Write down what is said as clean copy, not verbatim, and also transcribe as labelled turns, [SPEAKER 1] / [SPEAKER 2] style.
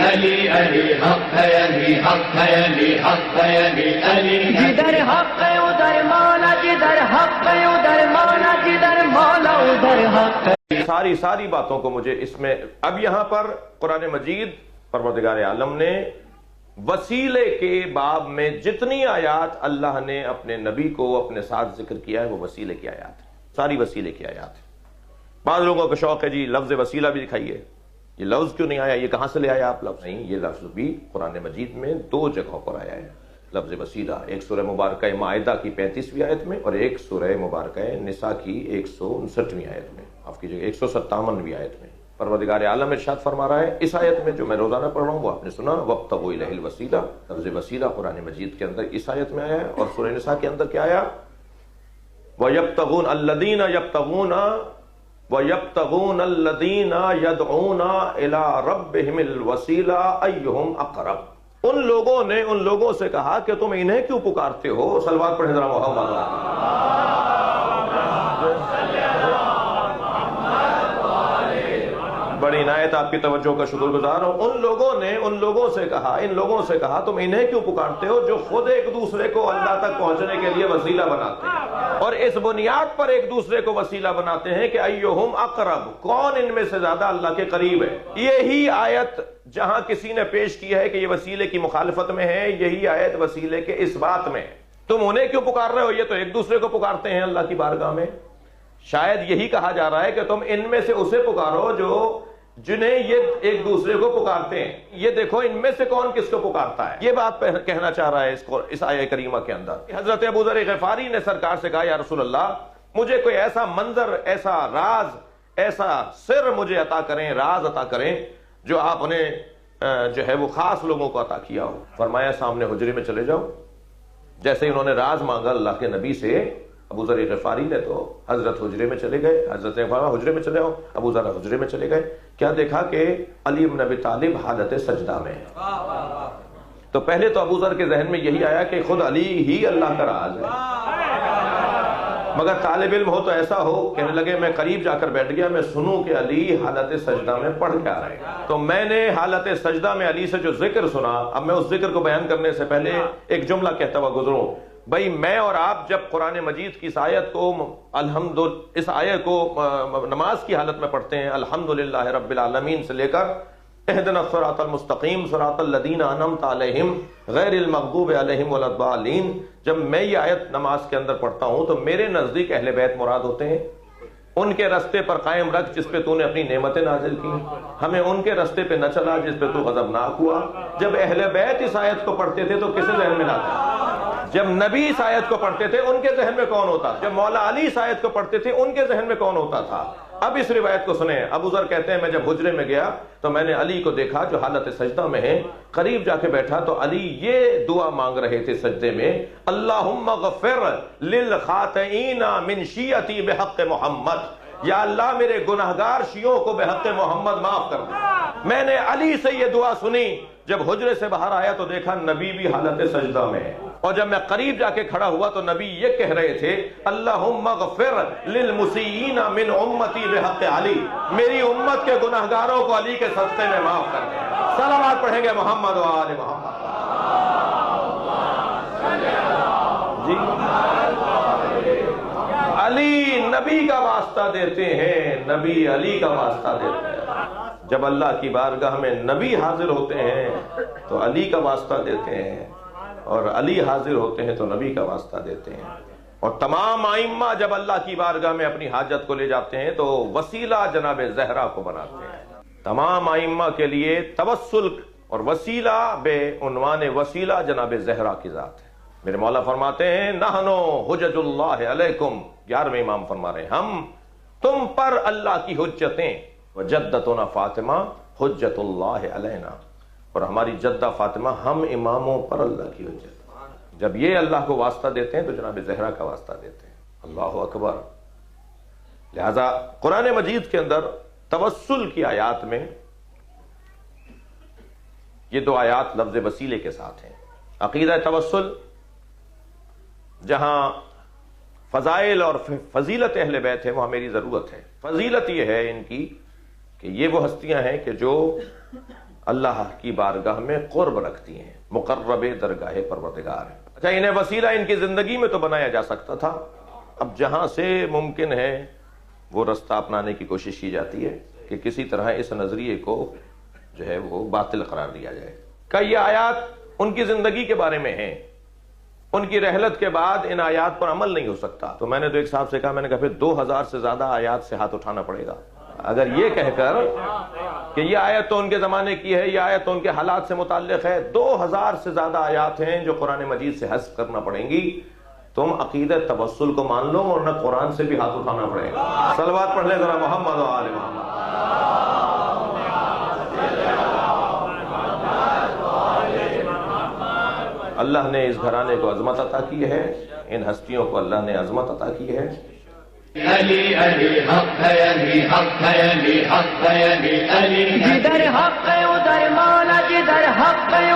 [SPEAKER 1] علی علی حق ہے، علی حق ہے، علی حق ہے، علی علی
[SPEAKER 2] جدھر حق ہے ادھر مولا، جدھر حق ہے ادھر مولا، جدھر مولا ادھر حق ہے۔
[SPEAKER 3] ساری باتوں کو مجھے اس میں اب یہاں پر قرآن مجید پروردگار عالم نے وسیلے کے باب میں جتنی آیات اللہ نے اپنے نبی کو اپنے ساتھ ذکر کیا ہے وہ وسیلے کی آیات ہے، ساری وسیلے کی آیات ہے۔ بعض لوگوں کا شوق ہے جی لفظ وسیلہ بھی دکھائیے، یہ لفظ کیوں نہیں آیا، یہ کہاں سے لے آیا آپ لفظ؟ نہیں، یہ لفظ بھی قرآن مجید میں 2 جگہوں پر آیا ہے لفظ وسیلہ، ایک سورہ مبارکہ مائدہ کی 35ویں آیت میں اور ایک سورہ مبارکہ نساء کی 159ویں آیت میں، معاف کیجیے 157ویں آیت میں۔ پروردگار عالم ارشاد فرما رہا ہے اس آیت میں جو میں روزانہ پڑھ رہا ہوں وہ آپ نے سنا، وابتغوا الیہ الوسیلہ، لفظ وسیلہ قرآن مجید کے اندر اس آیت میں آیا ہے، اور سورہ نساء کے اندر کیا آیا؟ وَيَبْتَغُونَ الَّذِينَ يَبْتَغُونَ الَّذِينَ يَدْعُونَ إِلَىٰ رَبِّهِمِ الْوَسِيلَةَ أَيُّهُمْ أَقْرَبُ۔ ان لوگوں نے ان لوگوں سے کہا کہ تم انہیں کیوں پکارتے ہو؟ صلوات پڑھیں ذرا محمد۔ بڑی عنایت آپ کی توجہ کا شکر گزار ہوں۔ ان لوگوں سے کہا تم انہیں کیوں پکارتے ہو جو خود ایک دوسرے کو اللہ تک پہنچنے کے لیے وسیلہ بناتے ہیں، اور اس بنیاد پر ایک دوسرے کو وسیلہ بناتے ہیں کہ ایہم اقرب، کون ان میں سے زیادہ اللہ کے قریب ہے۔ یہی آیت جہاں کسی نے پیش کی ہے کہ یہ وسیلے کی مخالفت میں ہے، یہی آیت وسیلے کے اس بات میں ہے۔ تم انہیں کیوں پکار رہے ہو؟ یہ تو ایک دوسرے کو پکارتے ہیں اللہ کی بارگاہ میں۔ شاید یہی کہا جا رہا ہے کہ تم ان میں سے اسے پکارو جنہیں یہ ایک دوسرے کو پکارتے ہیں، یہ دیکھو ان میں سے کون کس کو پکارتا ہے، یہ بات کہنا چاہ رہا ہے اس آیہ کریمہ کے اندر۔ حضرت ابو ذر غفاری نے سرکار سے کہا یا رسول اللہ مجھے کوئی ایسا منظر، ایسا راز، ایسا سر مجھے عطا کریں، راز عطا کریں جو آپ نے جو ہے وہ خاص لوگوں کو عطا کیا ہو۔ فرمایا سامنے حجرے میں چلے جاؤ۔ جیسے انہوں نے راز مانگا اللہ کے نبی سے، ابو ذر غفاری نے تو حضرت حجرے میں چلے گئے، حضرت غفاری حجرے میں چلے آؤ، ابو ذر حجرے میں چلے گئے۔ کیا دیکھا کہ علی بن ابی طالب حالت سجدہ میں ہے۔ تو پہلے تو ابو ذر کے ذہن میں یہی آیا کہ خود علی ہی اللہ کا راز ہے، مگر طالب علم ہو تو ایسا ہو، کہنے لگے میں قریب جا کر بیٹھ گیا، میں سنوں کہ علی حالت سجدہ میں پڑھ کیا رہے گا۔ تو میں نے حالت سجدہ میں علی سے جو ذکر سنا، اب میں اس ذکر کو بیان کرنے سے پہلے ایک جملہ کہتا ہوا گزروں۔ بھئی میں اور آپ جب قرآن مجید کی اس آیت کو نماز کی حالت میں پڑھتے ہیں، الحمدللہ رب العالمین سے لے کر اہدنا الصراط المستقیم صراط الذین انعمت علیہم غیر المغضوب علیہم ولا الضالین، جب میں یہ آیت نماز کے اندر پڑھتا ہوں تو میرے نزدیک اہل بیت مراد ہوتے ہیں۔ ان کے رستے پر قائم رکھ جس پہ تو نے اپنی نعمتیں نازل کی، ہمیں ان کے رستے پہ نہ چلا جس پہ تو غضبناک ہوا۔ جب اہل بیت اس آیت کو پڑھتے تھے تو کسے ذہن میں لاتے؟ جب نبی اس آیت کو پڑھتے تھے ان کے ذہن میں کون ہوتا تھا؟ جب مولا علی اس آیت کو پڑھتے تھے ان کے ذہن میں کون ہوتا تھا؟ اب اس روایت کو سنیں۔ ابو ذر کہتے ہیں میں جب حجرے میں گیا تو میں نے علی کو دیکھا جو حالت سجدہ میں ہے، قریب جا کے بیٹھا تو علی یہ دعا مانگ رہے تھے سجدے میں، اللہم اغفر للخاطئین من شیعتی بحق محمد، یا اللہ میرے گناہگار شیعوں کو بحق محمد معاف کر دے۔ میں نے علی سے یہ دعا سنی، جب حجرے سے باہر آیا تو دیکھا نبی بھی حالت سجدہ میں ہے، اور جب میں قریب جا کے کھڑا ہوا تو نبی یہ کہہ رہے تھے اللہم اغفر للمسیئین من امتی بحق علی، میری امت کے گناہگاروں کو علی کے صدقے میں معاف کر دیں۔ صلوات پڑھیں گے محمد و آل محمد۔ جی علی نبی کا واسطہ دیتے ہیں، نبی علی کا واسطہ دیتے ہیں۔ جب اللہ کی بارگاہ میں نبی حاضر ہوتے ہیں تو علی کا واسطہ دیتے ہیں، اور علی حاضر ہوتے ہیں تو نبی کا واسطہ دیتے ہیں۔ اور تمام ائمہ جب اللہ کی بارگاہ میں اپنی حاجت کو لے جاتے ہیں تو وسیلہ جناب زہرا کو بناتے ہیں۔ تمام ائمہ کے لیے توسل اور وسیلہ بے عنوان وسیلہ جناب زہرا کی ذات ہے۔ میرے مولا فرماتے ہیں نحنو حجج اللہ علیکم، 11ویں امام فرما رہے ہیں ہم تم پر اللہ کی حجتیں، وجدتنا فاطمہ حجت اللہ علینا، اور ہماری جدہ فاطمہ ہم اماموں پر اللہ کی حجت۔ جب یہ اللہ کو واسطہ دیتے ہیں تو جناب زہرا کا واسطہ دیتے ہیں۔ اللہ اکبر۔ لہذا قرآن مجید کے اندر توسل کی آیات میں یہ 2 آیات لفظ وسیلے کے ساتھ ہیں۔ عقیدہ توسل جہاں فضائل اور فضیلت اہل بیت ہے وہاں میری ضرورت ہے۔ فضیلت یہ ہے ان کی کہ یہ وہ ہستیاں ہیں کہ جو اللہ کی بارگاہ میں قرب رکھتی ہیں، مقرب درگاہ پروردگار ہیں۔ اچھا، انہیں وسیلہ ان کی زندگی میں تو بنایا جا سکتا تھا، اب جہاں سے ممکن ہے وہ رستہ اپنانے کی کوشش کی جاتی ہے کہ کسی طرح اس نظریے کو جو ہے وہ باطل قرار دیا جائے۔ کہ یہ آیات ان کی زندگی کے بارے میں ہیں، ان کی رحلت کے بعد ان آیات پر عمل نہیں ہو سکتا۔ تو میں نے تو ایک صاحب سے کہا، میں نے کہا پھر 2000 سے زیادہ آیات سے ہاتھ اٹھانا پڑے گا اگر یہ کہہ کر کہ یہ آیت تو ان کے زمانے کی ہے، یہ آیت تو ان کے حالات سے متعلق ہے۔ 2000 سے زیادہ آیات ہیں جو قرآن مجید سے حذف کرنا پڑیں گی۔ تم عقیدہ توسل کو مان لو اور نہ قرآن سے بھی ہاتھ اٹھانا پڑے گا۔ صلوات پڑھ لیں ذرا محمد و آل محمد۔ اللہ نے اس گھرانے کو عظمت عطا کی ہے، ان ہستیوں کو اللہ نے عظمت عطا کی ہے۔
[SPEAKER 1] علی علی حق ہے، علی حق ہے، علی حق ہے، علی علی
[SPEAKER 2] جدھر حق ہے ادھر مولا، جدھر حق ہے